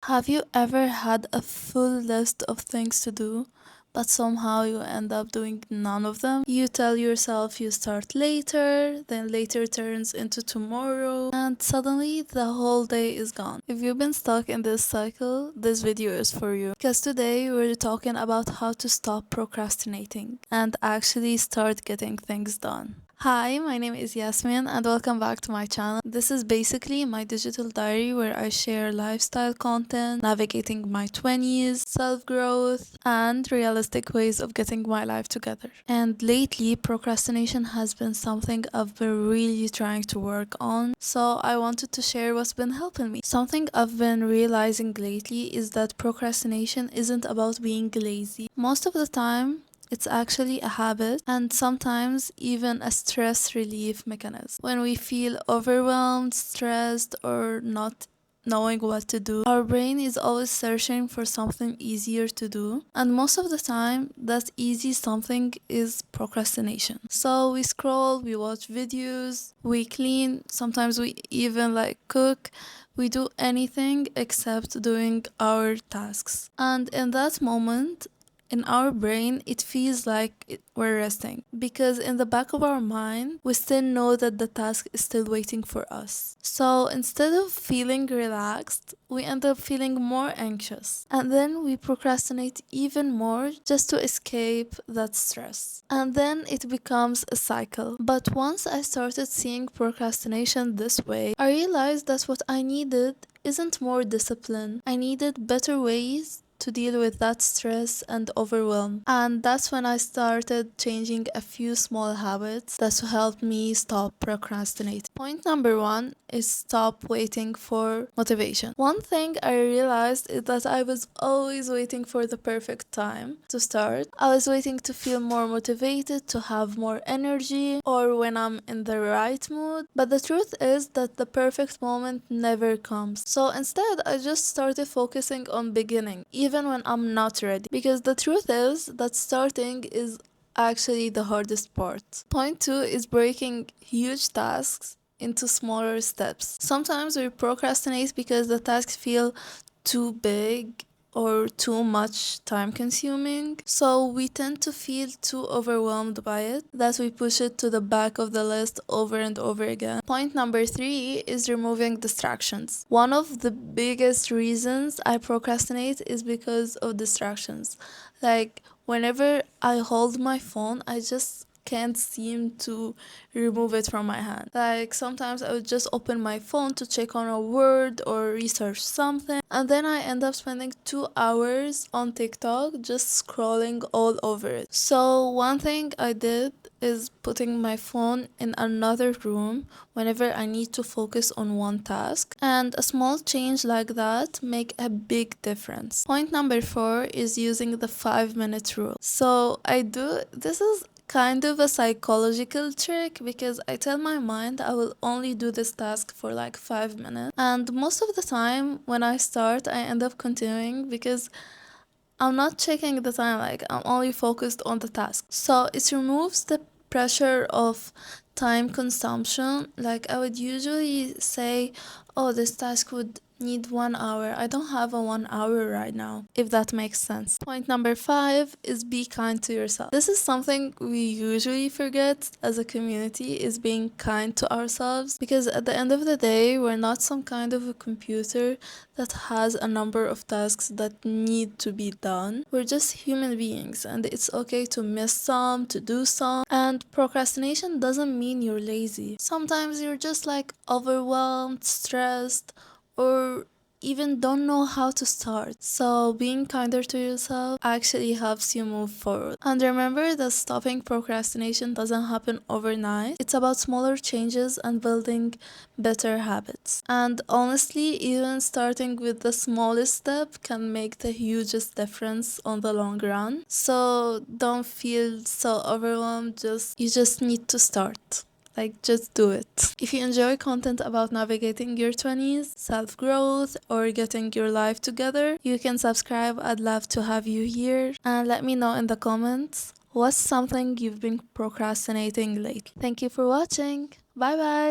Have you ever had a full list of things to do, but somehow you end up doing none of them? You tell yourself you start later, then later turns into tomorrow, and suddenly the whole day is gone. If you've been stuck in this cycle, this video is for you. Because today we're talking about how to stop procrastinating and actually start getting things done. Hi, my name is Yasmin and welcome back to my channel. This is basically my digital diary where I share lifestyle content, navigating my 20s, self-growth, and realistic ways of getting my life together. And lately, procrastination has been something I've been really trying to work on, so I wanted to share what's been helping me. Something I've been realizing lately is that procrastination isn't about being lazy. Most of the time, it's actually a habit and sometimes even a stress relief mechanism. When we feel overwhelmed, stressed, or not knowing what to do, our brain is always searching for something easier to do. And most of the time, that easy something is procrastination. So we scroll, we watch videos, we clean, sometimes we even cook. We do anything except doing our tasks. And in that moment, in our brain, it feels like we're resting because in the back of our mind, we still know that the task is still waiting for us. So instead of feeling relaxed, we end up feeling more anxious. And then we procrastinate even more just to escape that stress. And then it becomes a cycle. But once I started seeing procrastination this way, I realized that what I needed isn't more discipline. I needed better ways to deal with that stress and overwhelm. And that's when I started changing a few small habits that helped me stop procrastinating. Point number one is stop waiting for motivation. One thing I realized is that I was always waiting for the perfect time to start. I was waiting to feel more motivated, to have more energy, or when I'm in the right mood. But the truth is that the perfect moment never comes. So instead, I just started focusing on beginning, even when I'm not ready. Because the truth is that starting is actually the hardest part. Point two is breaking huge tasks into smaller steps. Sometimes we procrastinate because the tasks feel too big or too much time consuming, so we tend to feel too overwhelmed by it that we push it to the back of the list over and over again. Point number three is removing distractions. One of the biggest reasons I procrastinate is because of distractions. Like whenever I hold my phone, I just can't seem to remove it from my hand. Like sometimes I would just open my phone to check on a word or research something, and then I end up spending 2 hours on TikTok just scrolling all over it. So one thing I did is putting my phone in another room whenever I need to focus on one task, and a small change like that make a big difference. Point number four is using the 5-minute rule. So this is kind of a psychological trick because I tell my mind I will only do this task for like 5 minutes, and most of the time when I start I end up continuing because I'm not checking the time, like I'm only focused on the task. So it removes the pressure of time consumption. Like I would usually say, oh, this task would need 1 hour. I don't have a 1 hour right now, if that makes sense. Point number five is be kind to yourself. This is something we usually forget as a community, is being kind to ourselves, because at the end of the day, we're not some kind of a computer that has a number of tasks that need to be done. We're just human beings, and it's okay to miss some, to do some. And procrastination doesn't mean you're lazy. Sometimes you're just like overwhelmed, stressed, or even don't know how to start. So being kinder to yourself actually helps you move forward. And remember that stopping procrastination doesn't happen overnight. It's about smaller changes and building better habits. And honestly, even starting with the smallest step can make the hugest difference on the long run. So don't feel so overwhelmed. You just need to start. Just do it. If you enjoy content about navigating your 20s, self-growth, or getting your life together, you can subscribe. I'd love to have you here. And let me know in the comments what's something you've been procrastinating lately. Thank you for watching. Bye bye.